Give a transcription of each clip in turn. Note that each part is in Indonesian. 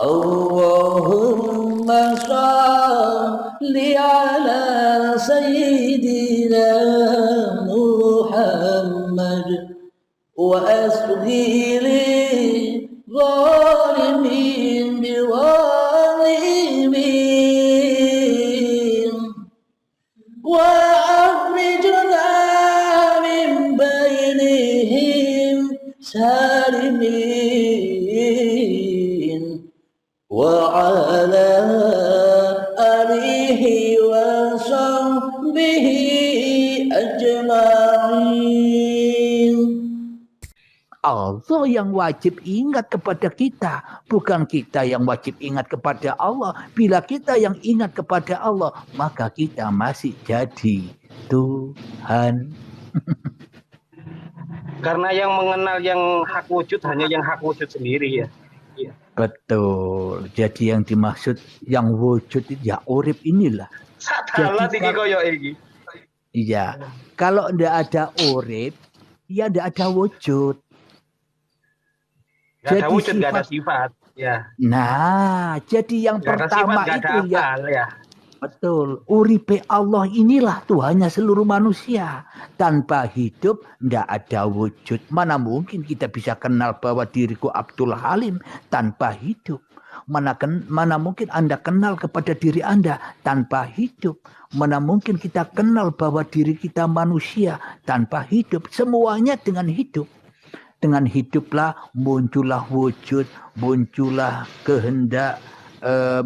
Allahumma shalli ala sayyidina Muhammad wa asghiri zalimin biwalimin wa akhrijna min bainihim salimin wa ala alihi wa sahbihi ajma'in. Allah yang wajib ingat kepada kita, bukan kita yang wajib ingat kepada Allah. Bila kita yang ingat kepada Allah, maka kita masih jadi Tuhan. Karena yang mengenal yang hak wujud hanya yang hak wujud sendiri ya. Iya. Betul. Jadi yang dimaksud yang wujud itu ya urip inilah. Salah iki koyo iki. Iya. Kalau ndak ada urip, ya ndak ada wujud. Gak ada wujud, gak ada sifat. Ya. Nah, jadi yang gak pertama ada sifat, itu ya. Betul. Uripe Allah inilah Tuhannya seluruh manusia. Tanpa hidup ndak ada wujud. Mana mungkin kita bisa kenal bahwa diriku Abdul Halim tanpa hidup. Mana mungkin Anda kenal kepada diri Anda tanpa hidup. Mana mungkin kita kenal bahwa diri kita manusia tanpa hidup. Semuanya dengan hidup. Dengan hiduplah muncullah wujud, muncullah kehendak,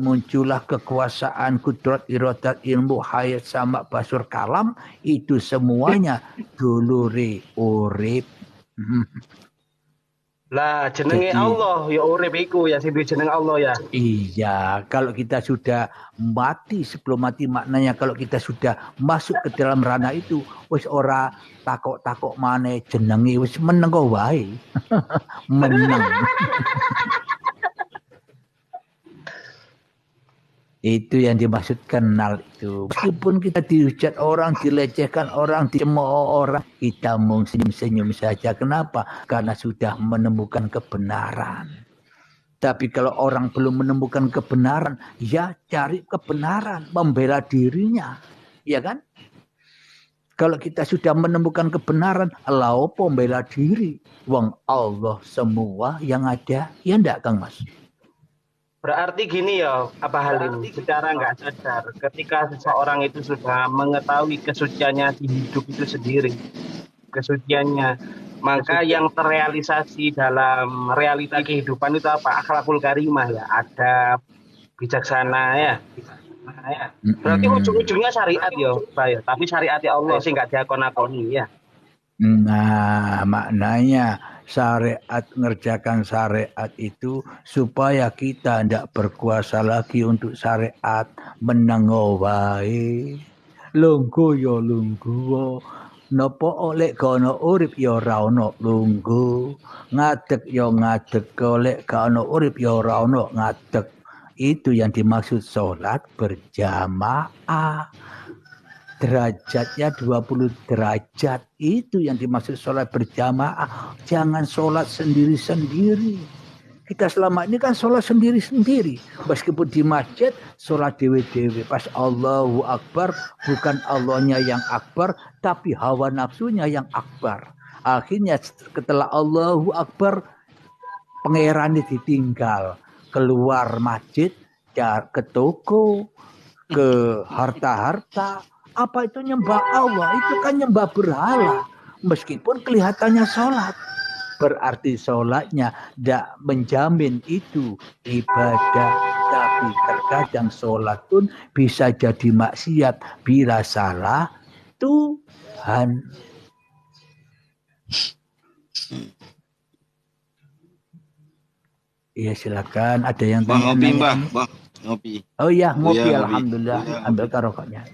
muncullah kekuasaan, kudrat, iradat, ilmu, hayat, sama, basur, kalam. Itu semuanya dulure urip. Lah jenenge Allah ya urip iku ya sing jeneng Allah ya. Iya, kalau kita sudah mati, sebelum mati maknanya kalau kita sudah masuk ke dalam ranah itu wis ora takok-takok maneh jenenge wis meneng kok wae. Meneng. Itu yang dimaksud kenal itu. Meskipun kita dihujat orang, dilecehkan orang, dicemooh orang, kita mau senyum-senyum saja. Kenapa? Karena sudah menemukan kebenaran. Tapi kalau orang belum menemukan kebenaran, ya cari kebenaran, membela dirinya. Ya kan? Kalau kita sudah menemukan kebenaran, Allah membela diri. Wong Allah semua yang ada, ya enggak Kang Mas? Berarti gini ya, apa hal ini? Secara nggak sadar, ketika seseorang itu sudah mengetahui kesuciannya di hidup itu sendiri, kesuciannya, maka yang terrealisasi dalam realita kehidupan itu apa? Akhlakul karimah ya, adab, bijaksana ya. Berarti ujung-ujungnya syariat ya, Pak, tapi syariat ya Allah sih nggak diakon-akoni ya. Nah, maknanya syariat, ngerjakan syariat itu supaya kita tidak berkuasa lagi untuk syariat, menang wae. Lungguh ya lungguh. Napa oleh kono urip ya ora ono lungguh. Ngadeg ya ngadeg, oleh kono urip ya ora ono ngadeg. Itu yang dimaksud salat berjamaah. Derajatnya 20 derajat. Itu yang dimaksud sholat berjamaah. Jangan sholat sendiri-sendiri. Kita selama ini kan sholat sendiri-sendiri. Meskipun di masjid, sholat dewe-dewe. Pas Allahu Akbar, bukan Allahnya yang akbar, tapi hawa nafsunya yang akbar. Akhirnya setelah Allahu Akbar, pangerannya ditinggal. Keluar masjid, ke toko, ke harta-harta. Apa itu nyembah Allah? Itu kan nyembah berhala. Meskipun kelihatannya sholat. Berarti sholatnya tidak menjamin itu ibadah. Tapi terkadang sholat pun bisa jadi maksiat. Bila salah Tuhan. Iya silakan. Ada yang Bang ngopi Mbah. Bang ngopi. Oh iya ngopi ya, alhamdulillah. Ya, ambil karoknya.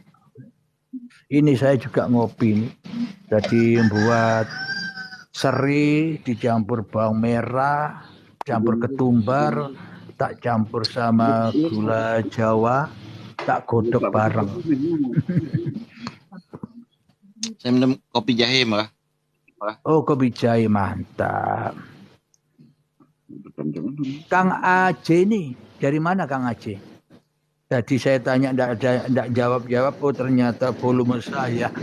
Ini saya juga ngopi nih. Jadi buat seri dicampur bawang merah, campur ketumbar, tak campur sama gula Jawa, tak godok bareng. Saya minum kopi jahe, Mbak. Oh, kopi jahe mantap. Kang Aje nih Dari mana Kang Aceh? Tadi saya tanya enggak jawab-jawab, oh ternyata volume saya.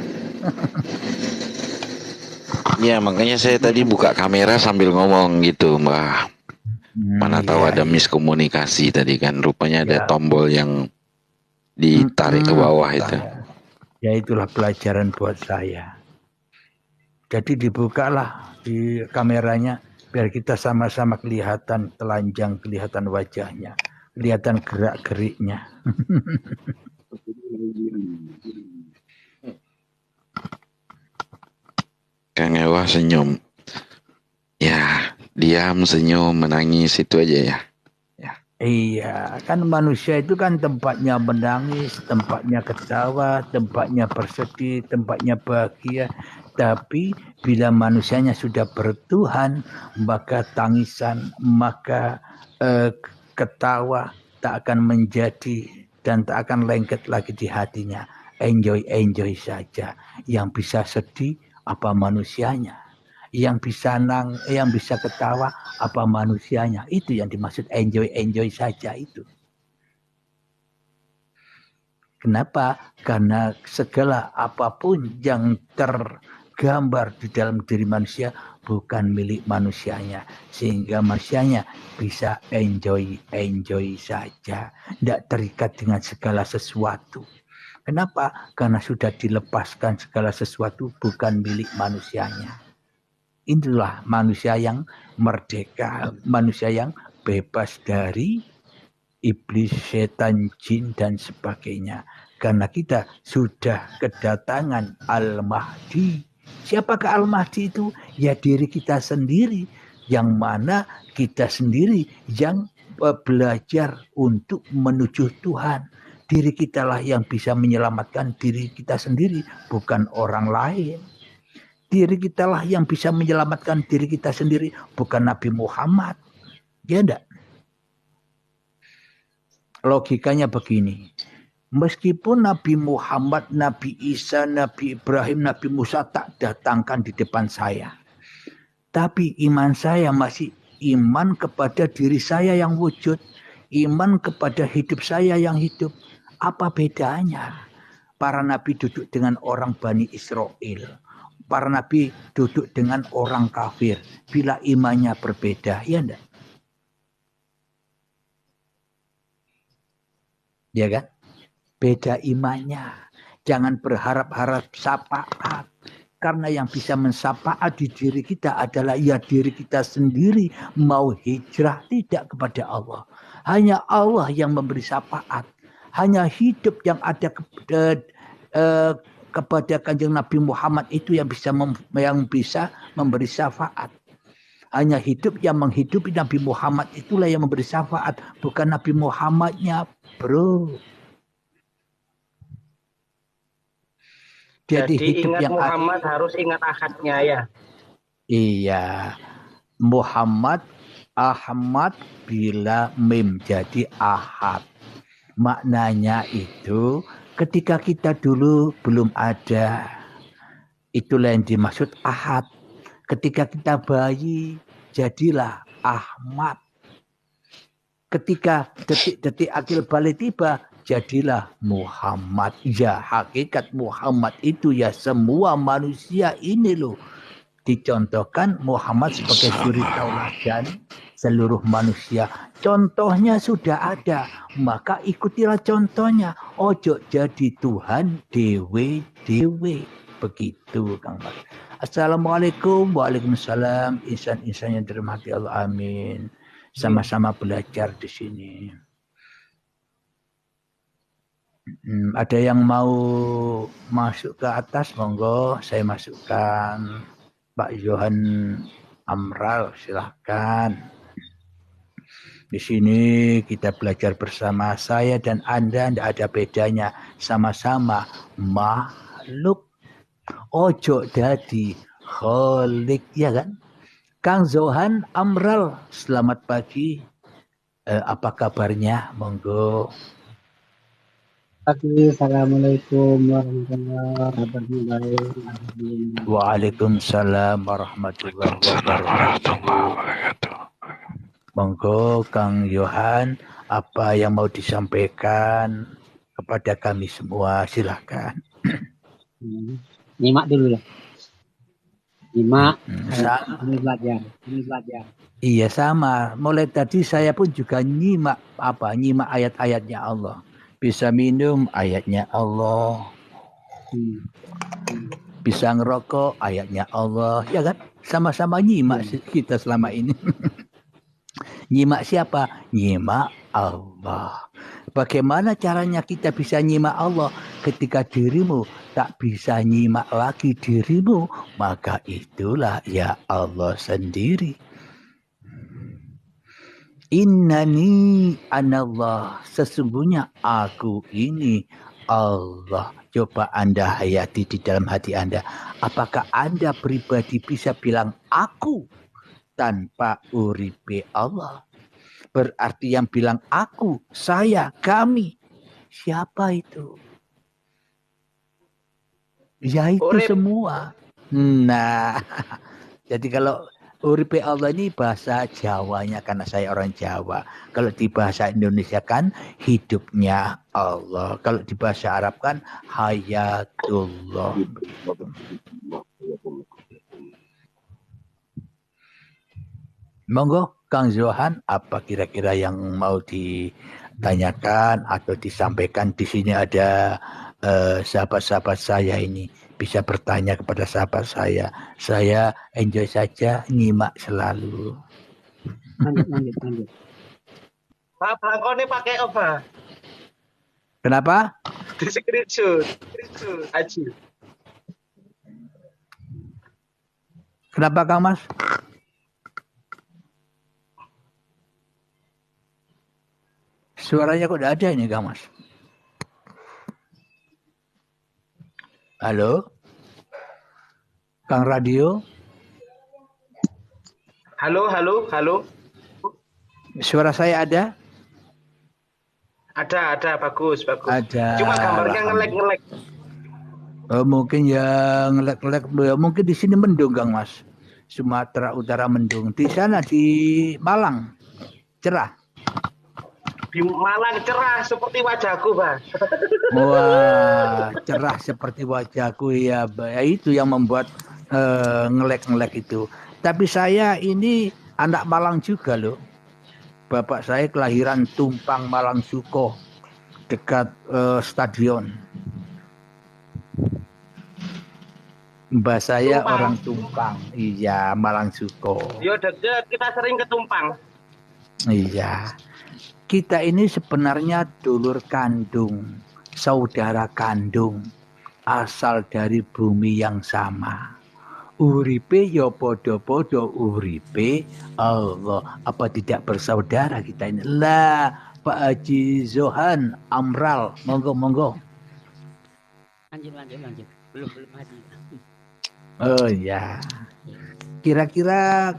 Ya makanya saya tadi buka kamera sambil ngomong gitu Mbah. Mana tahu ada miskomunikasi tadi kan. Rupanya ada tombol yang ditarik ke bawah itu. Ya itulah pelajaran buat saya. Jadi dibukalah di kameranya biar kita sama-sama kelihatan telanjang, kelihatan wajahnya, kelihatan gerak-geriknya. Kang Ewa senyum. Ya, diam, senyum, menangis itu aja ya. Iya, kan manusia itu kan tempatnya menangis, tempatnya ketawa, tempatnya bersedih, tempatnya bahagia. Tapi bila manusianya sudah bertuhan, maka tangisan, maka ketawa tak akan menjadi dan tak akan lengket lagi di hatinya. Enjoy saja. Yang bisa sedih apa manusianya? Yang bisa ketawa apa manusianya. Itu yang dimaksud enjoy saja itu. Kenapa? Karena segala apapun yang tergambar di dalam diri manusia bukan milik manusianya, sehingga manusianya bisa enjoy saja, tidak terikat dengan segala sesuatu. Kenapa? Karena sudah dilepaskan segala sesuatu bukan milik manusianya. Itulah manusia yang merdeka, manusia yang bebas dari iblis, setan, jin, dan sebagainya. Karena kita sudah kedatangan Al-Mahdi. Siapakah Al-Mahdi itu? Ya diri kita sendiri. Yang mana kita sendiri yang belajar untuk menuju Tuhan. Diri kitalah yang bisa menyelamatkan diri kita sendiri, bukan orang lain. Diri kitalah yang bisa menyelamatkan diri kita sendiri, bukan Nabi Muhammad. Ya enggak? Logikanya begini. Meskipun Nabi Muhammad, Nabi Isa, Nabi Ibrahim, Nabi Musa tak datangkan di depan saya. Tapi iman saya masih iman kepada diri saya yang wujud. Iman kepada hidup saya yang hidup. Apa bedanya? Para nabi duduk dengan orang Bani Israel. Para nabi duduk dengan orang kafir. Bila imannya berbeda, ya enggak? Ya kan? Beda imannya. Jangan berharap-harap syafaat. Karena yang bisa mensyafaat di diri kita adalah ya diri kita sendiri. Mau hijrah tidak kepada Allah. Hanya Allah yang memberi syafaat. Hanya hidup yang ada kepada Kanjeng Nabi Muhammad itu yang bisa memberi syafaat. Hanya hidup yang menghidupi Nabi Muhammad itulah yang memberi syafaat, bukan Nabi Muhammadnya, bro. Jadi hidup ingat yang Muhammad harus ingat ahadnya ya. Iya, Muhammad, Ahmad bila mim jadi ahad. Maknanya itu ketika kita dulu belum ada, itulah yang dimaksud ahad. Ketika kita bayi, jadilah Ahmad. Ketika detik-detik akil balik tiba, jadilah Muhammad. Ya, hakikat Muhammad itu ya semua manusia ini loh. Dicontohkan Muhammad sebagai suri tauladan seluruh manusia. Contohnya sudah ada, maka ikutilah contohnya. Ojo jadi Tuhan dewe-dewe. Begitu Kang Mas. Assalamualaikum, waalaikumsalam. Insan-insan yang dirahmati Allah, amin. Sama-sama belajar di sini. Ada yang mau masuk ke atas, monggo saya masukkan. Pak Johan Amral, silahkan. Di sini kita belajar bersama, saya dan Anda tidak ada bedanya, sama-sama makhluk. Ojo jadi kholik, ya kan? Kang Johan Amral, selamat pagi. Apa kabarnya? Monggo. Assalamualaikum warahmatullahi wabarakatuh. Waalaikumsalam warahmatullahi wabarakatuh. Monggo Kang Yohan, apa yang mau disampaikan kepada kami semua, silakan. Nyimak dulu lah. Nyimak. Ini belajar. Iya sama. Mulai tadi saya pun juga nyimak ayat-ayatnya Allah. Bisa minum ayatnya Allah. Bisa ngerokok ayatnya Allah, ya kan? Sama-sama nyimak kita selama ini. Nyimak siapa? Nyimak Allah. Bagaimana caranya kita bisa nyimak Allah? Ketika dirimu tak bisa nyimak lagi dirimu, maka itulah ya Allah sendiri. Innani anallah, sesungguhnya aku ini Allah. Coba Anda hayati di dalam hati Anda. Apakah Anda pribadi bisa bilang aku tanpa uripe Allah? Berarti yang bilang aku, saya, kami. Siapa itu? Ya itu semua. Nah, jadi kalau uripe Allah ini bahasa Jawanya, karena saya orang Jawa. Kalau di bahasa Indonesia kan hidupnya Allah. Kalau di bahasa Arab kan hayatullah. Monggo Kang Zohan, apa kira-kira yang mau ditanyakan atau disampaikan? Di sini ada sahabat-sahabat saya ini bisa bertanya kepada sahabat saya. Saya enjoy saja, nyimak selalu. Lanjut. Pak, belangkone pakai apa? Kenapa? Di screenshot. Aji. Kenapa Kang Mas? Suaranya kok tidak ada ini Kang Mas? Halo? Kang Radio? Halo. Suara saya ada? Ada, bagus. Ada. Cuma gambarnya ngelek. Mungkin yang ngelek-ngelek, mungkin di sini mendung Kang Mas. Sumatera Utara mendung. Di sana di Malang cerah. Di Malang cerah seperti wajahku, Pak. Wah, cerah seperti wajahku ya. Itu yang membuat ngelek-ngelek itu. Tapi saya ini anak Malang juga loh. Bapak saya kelahiran Tumpang, Malang Suko, dekat stadion. Mbak saya Tumpang. Orang Tumpang, iya Malang Suko. Yo deket, kita sering ke Tumpang. Iya, kita ini sebenarnya dulur kandung, saudara kandung, asal dari bumi yang sama. Uripe yo podo-podo uripe Allah. Apa tidak bersaudara kita ini? Lah, Pak Haji Zohan Amral, monggo. Lanjut. Belum haji. Oh ya. Kira-kira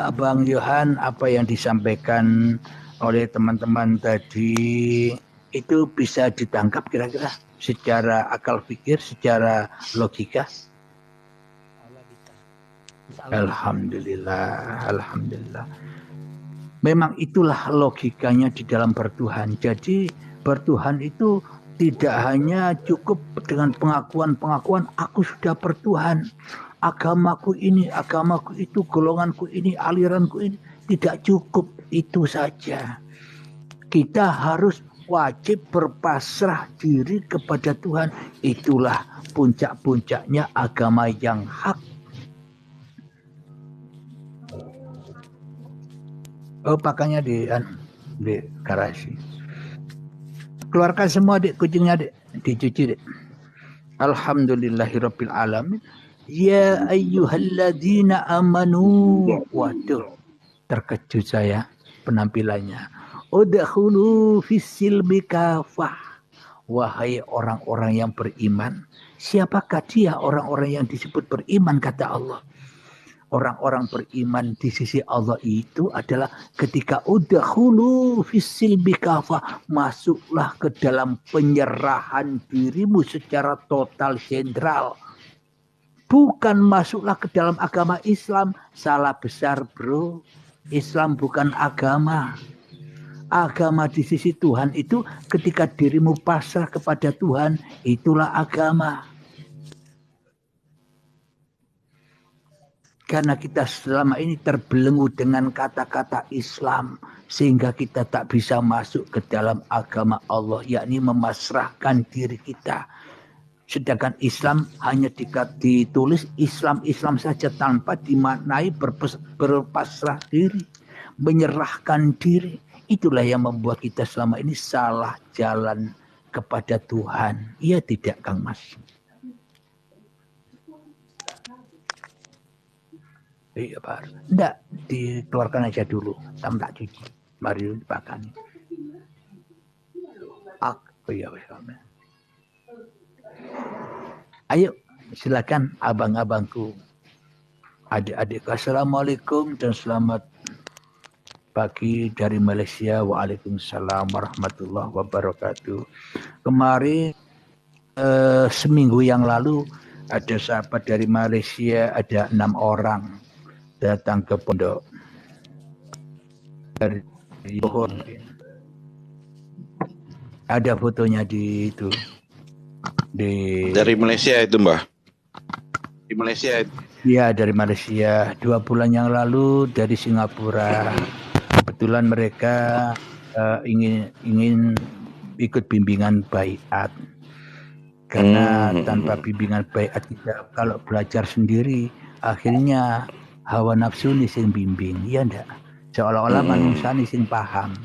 Abang Yohan, apa yang disampaikan oleh teman-teman tadi itu bisa ditangkap kira-kira secara akal pikir, secara logika? Alhamdulillah. Memang itulah logikanya di dalam bertuhan. Jadi bertuhan itu tidak hanya cukup dengan pengakuan aku sudah bertuhan, agamaku ini, agamaku itu, golonganku ini, aliranku ini. Tidak cukup itu saja. Kita harus wajib berpasrah diri kepada Tuhan. Itulah puncak-puncaknya agama yang hak. Oh, pakainya di garasi. Keluarkan semua Dik, kucingnya Dik, dicuci Dik. Alhamdulillahirabbil alamin. Ya ayyuhalladzina amanu. Waduh, terkejut saya penampilannya. Udkhulu fis-silmi kafah. Wahai orang-orang yang beriman. Siapakah dia orang-orang yang disebut beriman kata Allah? Orang-orang beriman di sisi Allah itu adalah ketika udkhulu fis-silmi kafah, masuklah ke dalam penyerahan dirimu secara total sentral. Bukan masuklah ke dalam agama Islam. Salah besar bro. Islam bukan agama. Agama di sisi Tuhan itu ketika dirimu pasrah kepada Tuhan, itulah agama. Karena kita selama ini terbelenggu dengan kata-kata Islam, sehingga kita tak bisa masuk ke dalam agama Allah, yakni memasrahkan diri kita. Sedangkan Islam hanya ditulis Islam saja tanpa dimaknai berpasrah diri, menyerahkan diri. Itulah yang membuat kita selama ini salah jalan kepada Tuhan. Iya tidak, Kang Mas? Iya, Pak. Enggak, dikeluarkan aja dulu. Sama tak cuci. Mari dipakai. Iya, ayo, silakan abang-abangku. Adik-adik, assalamualaikum dan selamat pagi dari Malaysia. Waalaikumsalam warahmatullahi wabarakatuh. Kemarin seminggu yang lalu ada sahabat dari Malaysia, ada 6 orang datang ke pondok dari Johor. Ada fotonya di itu. Dari Malaysia itu, Mbah. Di Malaysia itu. Iya, dari Malaysia. 2 bulan yang lalu dari Singapura. Kebetulan mereka ingin ikut bimbingan baiat. Karena tanpa bimbingan baiat kita kalau belajar sendiri, akhirnya hawa nafsu nih sing bimbing, iya ndak? Seolah-olah manusia nih sing paham.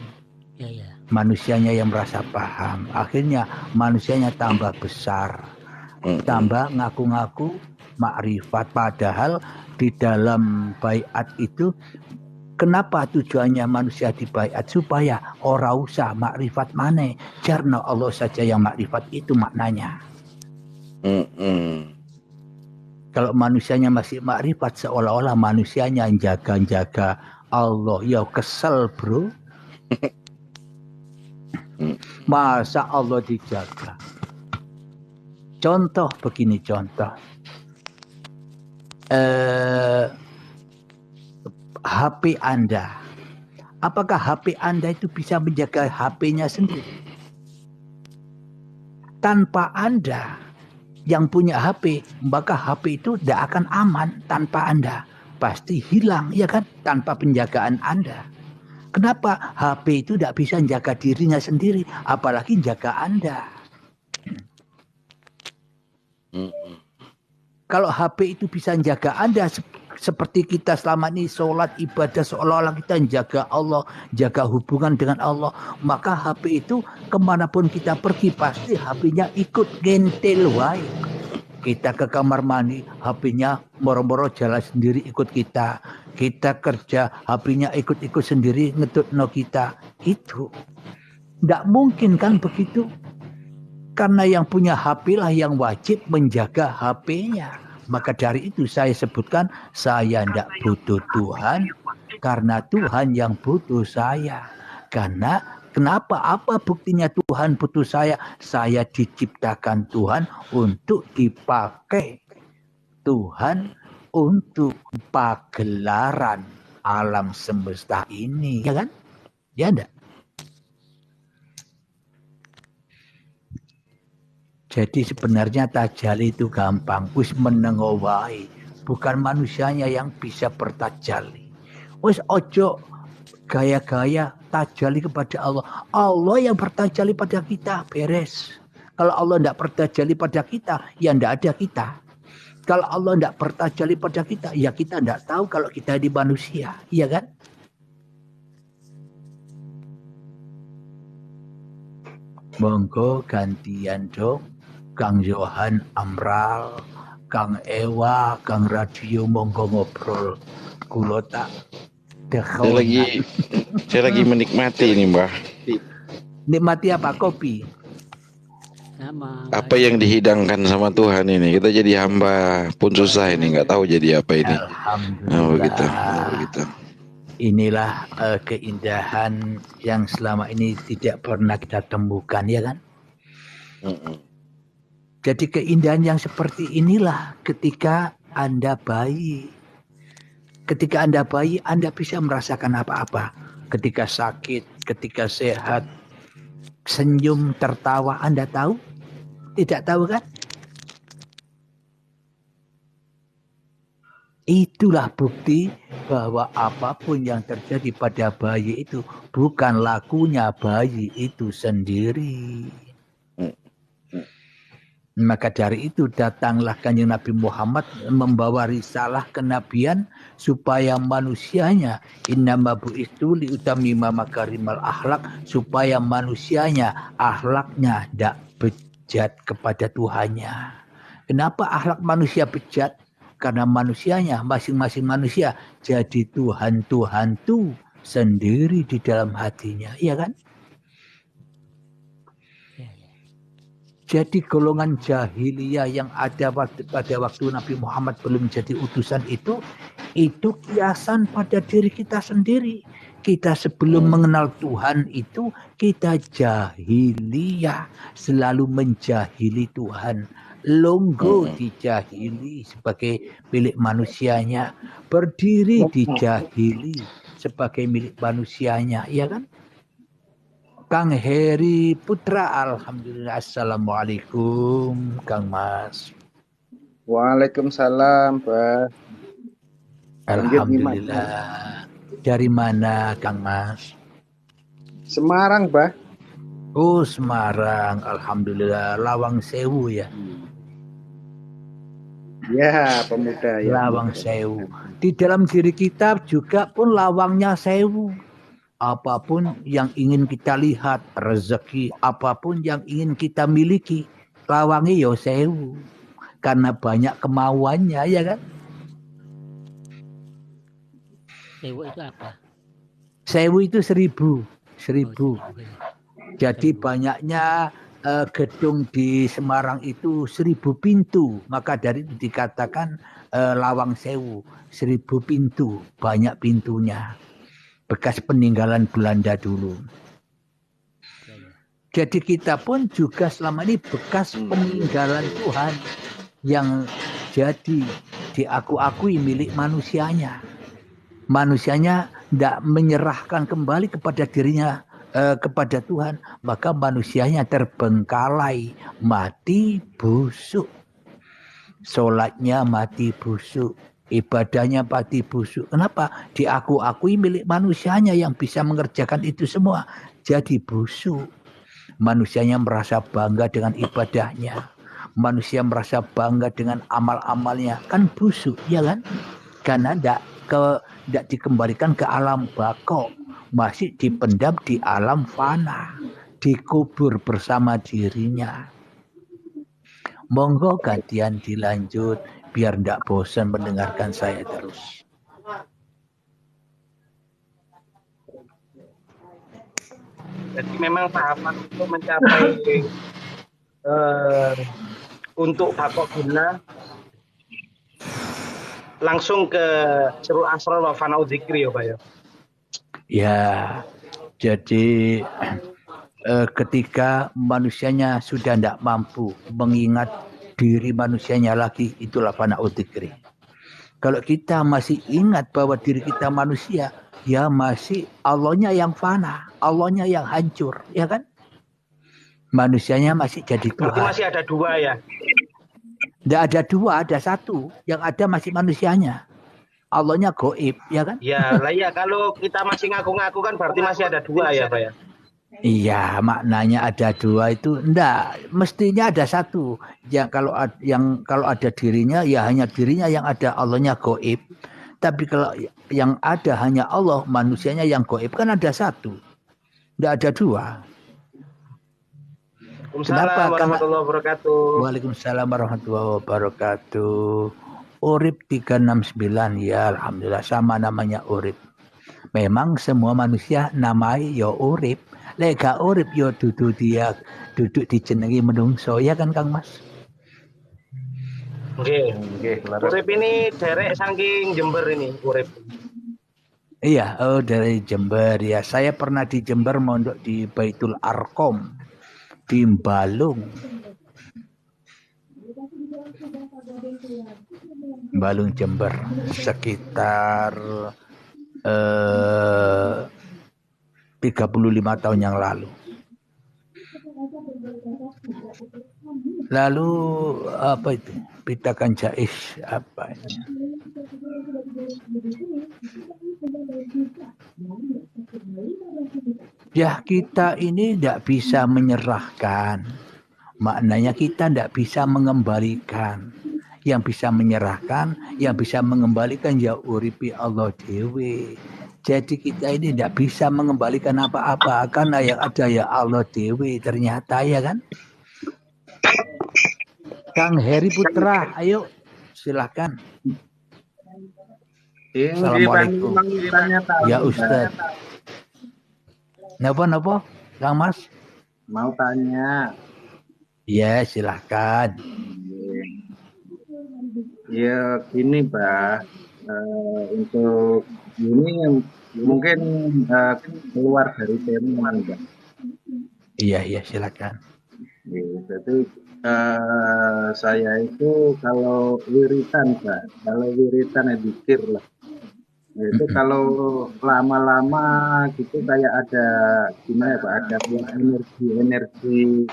Iya. Manusianya yang merasa paham. Akhirnya manusianya tambah besar. Tambah ngaku-ngaku makrifat. Padahal di dalam baiat itu, kenapa tujuannya manusia dibaiat? Supaya ora usah makrifat maneh. Karena Allah saja yang makrifat, itu maknanya. Kalau manusianya masih makrifat, seolah-olah manusianya yang jaga-jaga Allah. Ya kesel, bro. Masa Allah dijaga? Contoh begini, contoh. HP Anda. Apakah HP Anda itu bisa menjaga HP-nya sendiri? Tanpa Anda yang punya HP, maka HP itu tidak akan aman tanpa Anda. Pasti hilang, ya kan? Tanpa penjagaan Anda. Kenapa HP itu tidak bisa menjaga dirinya sendiri, apalagi menjaga Anda? Kalau HP itu bisa menjaga Anda, seperti kita selama ini sholat ibadah seolah-olah kita menjaga Allah, jaga hubungan dengan Allah, maka HP itu kemanapun kita pergi pasti HP-nya ikut gentil wae. Kita ke kamar mandi, HP-nya moro-moro jalan sendiri ikut kita. Kita kerja, HP-nya ikut-ikut sendiri ngetutno kita. Itu tidak mungkin kan begitu? Karena yang punya HP lah yang wajib menjaga HP-nya. Maka dari itu saya sebutkan, saya tidak butuh Tuhan, karena Tuhan yang butuh saya. Karena kenapa? Apa buktinya Tuhan butuh saya? Saya diciptakan Tuhan untuk dipakai Tuhan untuk pagelaran alam semesta ini, ya kan? Ya enggak? Jadi sebenarnya tajalli itu gampang, wis menengo wae. Bukan manusianya yang bisa bertajalli. Wis ojo gaya-gaya tajalli kepada Allah. Allah yang bertajalli pada kita, beres. Kalau Allah tidak bertajalli pada kita, ya tidak ada kita. Kalau Allah tidak bertajalli pada kita, ya kita tidak tahu kalau kita di manusia, iya kan? Monggo gantian dong, Kang Johan Amral, Kang Ewa, Kang Radio, monggo ngobrol. Kulo tak saya lagi menikmati ini, Mbah. Nikmati apa? Kopi. Sama. Apa yang dihidangkan sama Tuhan ini, kita jadi hamba pun susah ini, nggak tahu jadi apa ini. Alhamdulillah. Begitu. Inilah keindahan yang selama ini tidak pernah kita temukan, ya kan? Jadi keindahan yang seperti inilah ketika Anda bayi. Ketika Anda bayi, Anda bisa merasakan apa-apa. Ketika sakit, ketika sehat, senyum, tertawa, Anda tahu? Tidak tahu kan? Itulah bukti bahwa apapun yang terjadi pada bayi itu bukan lakunya bayi itu sendiri. Maka dari itu datanglah Kanjeng Nabi Muhammad membawa risalah kenabian supaya manusianya innama bu'istu liutammima makarimal akhlak, supaya manusianya akhlaknya tidak bejat kepada Tuhannya. Kenapa akhlak manusia bejat? Karena manusianya, masing-masing manusia jadi Tuhan-Tuhan itu sendiri di dalam hatinya, iya kan? Jadi golongan jahiliyah yang ada pada waktu Nabi Muhammad belum jadi utusan itu kiasan pada diri kita sendiri. Kita sebelum mengenal Tuhan itu kita jahiliyah, selalu menjahili Tuhan. Longgo dijahili sebagai milik manusianya, berdiri dijahili sebagai milik manusianya, ya kan? Kang Heri Putra, alhamdulillah. Assalamualaikum Kang Mas. Waalaikumsalam, Pak. Alhamdulillah. Dari mana Kang Mas? Semarang, Pak. Oh, Semarang. Alhamdulillah. Lawang Sewu ya. Ya, pemuda ya. Lawang Sewu. Di dalam diri kita juga pun lawangnya sewu. Apapun yang ingin kita lihat, rezeki, apapun yang ingin kita miliki, lawangnya ya sewu. Karena banyak kemauannya, ya kan? Sewu itu apa? Sewu itu 1000. Jadi banyaknya gedung di Semarang itu 1000 pintu. Maka dari itu dikatakan lawang sewu, 1000 pintu, banyak pintunya. Bekas peninggalan Belanda dulu. Jadi kita pun juga selama ini bekas peninggalan Tuhan yang jadi diaku-akui milik manusianya. Manusianya tidak menyerahkan kembali kepada dirinya, kepada Tuhan. Maka manusianya terbengkalai, mati busuk. Sholatnya mati busuk. Ibadahnya mati busuk. Kenapa? Diaku-akui milik manusianya yang bisa mengerjakan itu semua. Jadi busuk. Manusianya merasa bangga dengan ibadahnya. Manusia merasa bangga dengan amal-amalnya. Kan busuk, ya kan? Karena tidak dikembalikan ke alam bako. Masih dipendam di alam fana. Dikubur bersama dirinya. Monggo gantian dilanjut. Biar tidak bosan mendengarkan saya terus. Jadi memang tahapan itu mencapai untuk bakok guna langsung ke Sirul Asrar wa Fanau Dzikri ya Pak ya? Ya, jadi ketika manusianya sudah tidak mampu mengingat diri manusianya lagi, itulah Fanau Dzikri. Kalau kita masih ingat bahwa diri kita manusia, ya masih Allahnya yang fana, Allahnya yang hancur, ya kan? Manusianya masih jadi Tuhan. Berarti masih ada dua ya? Tidak ada dua, ada satu. Yang ada masih manusianya. Allahnya goib, ya kan? Ya, lah ya kalau kita masih ngaku-ngaku kan berarti masih ada dua ya Pak ya? Iya, maknanya ada dua itu enggak, mestinya ada satu. Kalau ada dirinya ya hanya dirinya yang ada, Allahnya goib. Tapi kalau yang ada hanya Allah, manusianya yang goib, kan ada satu. Enggak ada dua. Waalaikumsalam warahmatullahi wabarakatuh. Waalaikumsalam warahmatullahi wabarakatuh. Urip 369 ya, alhamdulillah sama namanya Urip. Memang semua manusia namanya ya Urip. Lega urip yo duduk dijenengi menungso, ya kan Kang Mas? Oke. Urip ini derek saking Jember ini Urip. Iya, dari Jember ya. Saya pernah di Jember mondok di Baitul Arqom di Balung. Balung Jember sekitar 35 tahun yang lalu. Lalu apa itu? Pitakan jais apa itu? Ya, kita ini tidak bisa menyerahkan. Maknanya kita tidak bisa mengembalikan. Yang bisa menyerahkan, yang bisa mengembalikan ya uripi Allah dewe. Jadi kita ini tidak bisa mengembalikan apa-apa karena yang ada ya Allah dewe ternyata, ya kan? Kang Heri Putra, ayo silakan. Assalamualaikum. Ya Ustaz. Napa, Kang Mas? Mau tanya. Ya, silahkan. Ya gini, Pak. Untuk ini mungkin keluar dari tema, Pak. Iya, silakan. Ya, jadi saya itu kalau wiritan, Pak. Kalau wiritan zikir lah. Itu kalau lama-lama gitu kayak ada gimana ya Pak, ada energi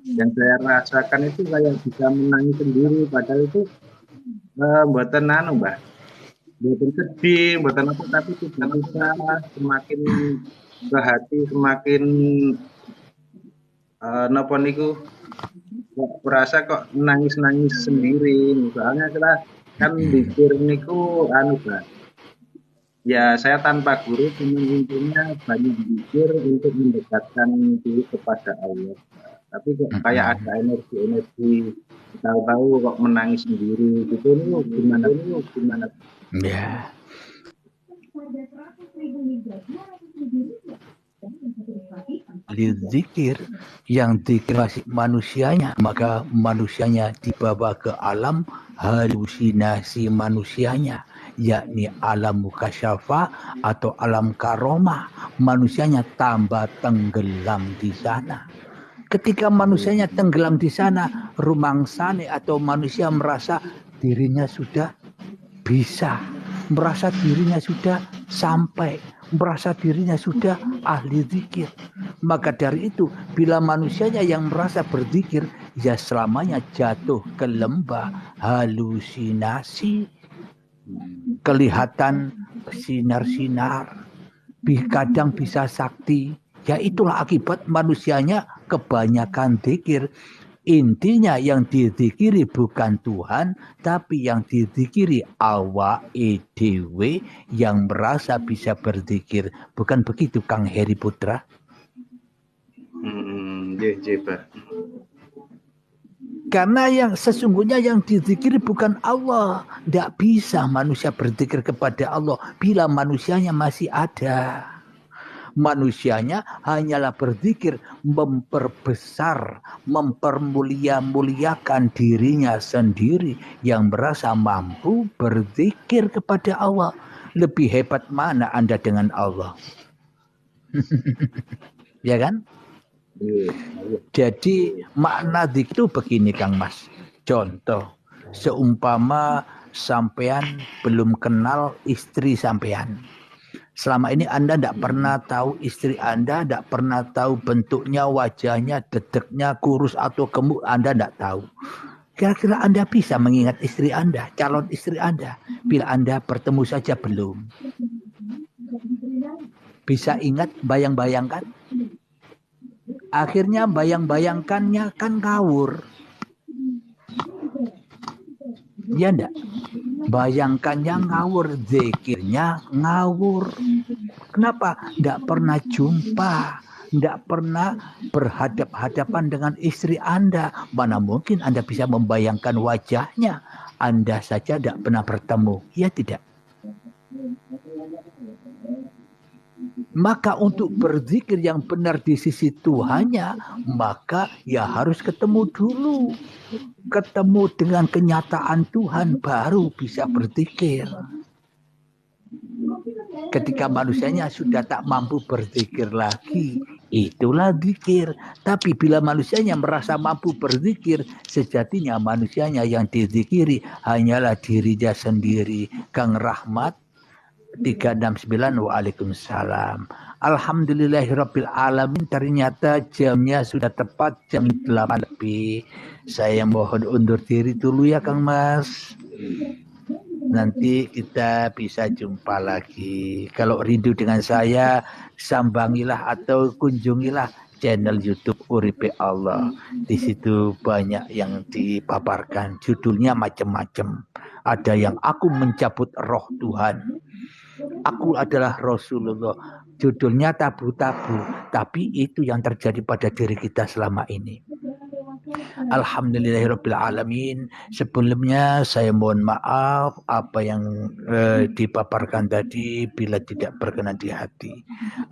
yang saya rasakan itu kayak bisa menangis sendiri, padahal itu buatan Mbak, buatan sedih, buatan apa, tapi tiba-tiba semakin ke hati semakin napa niku kok merasa kok nangis sendiri. Misalnya kita kan pikir niku Mbak. Ya, saya tanpa guru, cuma intinya banyak pikir untuk mendekatkan diri kepada Allah. Tapi kok kayak ada energi, tahu-tahu kok menangis sendiri, gitu. Gimana? Ya. Zikir yang dikasih manusianya, maka manusianya dibawa ke alam halusinasi manusianya, yakni alam mukasyafa atau alam karomah. Manusianya tambah tenggelam di sana. Ketika manusianya tenggelam di sana, rumangsane atau manusia merasa dirinya sudah bisa, merasa dirinya sudah sampai, merasa dirinya sudah ahli zikir. Maka dari itu, bila manusianya yang merasa berzikir, ya selamanya jatuh ke lembah halusinasi. Kelihatan sinar-sinar, kadang bisa sakti. Ya itulah akibat manusianya kebanyakan zikir. Intinya yang dizikiri bukan Tuhan, tapi yang dizikiri awake dhewe yang merasa bisa berzikir. Bukan begitu Kang Heri Putra? Pak. Karena yang sesungguhnya yang dizikiri bukan Allah. Tidak bisa manusia berzikir kepada Allah bila manusianya masih ada. Manusianya hanyalah berzikir memperbesar, mempermuliakan dirinya sendiri yang merasa mampu berzikir kepada Allah. Lebih hebat mana Anda dengan Allah? Ya kan? Jadi makna zikir itu begini Kang Mas. Contoh, seumpama sampean belum kenal istri sampean. Selama ini Anda tidak pernah tahu istri Anda, tidak pernah tahu bentuknya, wajahnya, dedeknya, kurus atau gemuk, Anda tidak tahu. Kira-kira Anda bisa mengingat istri Anda, calon istri Anda, bila Anda bertemu saja belum? Bisa ingat, bayang-bayangkan? Akhirnya bayang-bayangkannya kan ngawur. Ya enggak? Bayangkannya ngawur, zikirnya ngawur. Kenapa? Tidak pernah jumpa, tidak pernah berhadap-hadapan dengan istri Anda. Mana mungkin Anda bisa membayangkan wajahnya? Anda saja tidak pernah bertemu, ya tidak? Maka untuk berzikir yang benar di sisi Tuhannya, maka ya harus ketemu dulu. Ketemu dengan kenyataan Tuhan baru bisa berzikir. Ketika manusianya sudah tak mampu berzikir lagi, itulah zikir. Tapi bila manusianya merasa mampu berzikir, sejatinya manusianya yang dizikiri hanyalah dirinya sendiri. Kang Rahmat, 369. Waalaikumsalam. Alhamdulillahirabbil alamin. Ternyata jamnya sudah tepat jam 8 lebih. Saya mohon undur diri dulu ya Kang Mas. Nanti kita bisa jumpa lagi. Kalau rindu dengan saya, sambangilah atau kunjungilah channel YouTube Uripe Allah. Di situ banyak yang dipaparkan. Judulnya macam-macam. Ada yang aku mencabut roh Tuhan. Aku adalah Rasulullah. Judulnya tabu-tabu. Tapi itu yang terjadi pada diri kita selama ini. Alhamdulillahirabbil alamin. Sebelumnya saya mohon maaf apa yang dipaparkan tadi bila tidak berkenan di hati.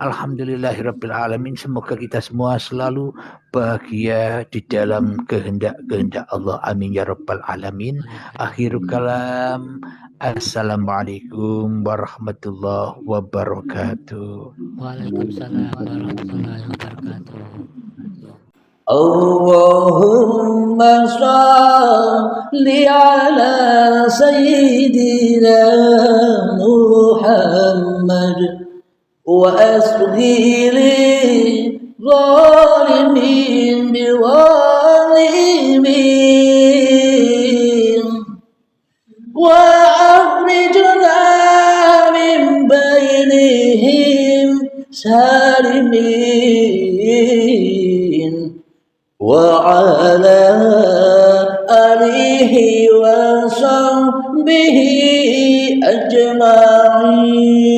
Alhamdulillahirabbil alamin. Semoga kita semua selalu bahagia di dalam kehendak Allah. Amin ya rabbal alamin. Akhirul kalam. Assalamualaikum warahmatullahi wabarakatuh. Waalaikumsalam warahmatullahi wabarakatuh. Allahumma salli ala Sayyidina Muhammad wa asghili zalimin biwalimin wa akhrijna min bainihim salimin وعلى آله وصحبه أجمعين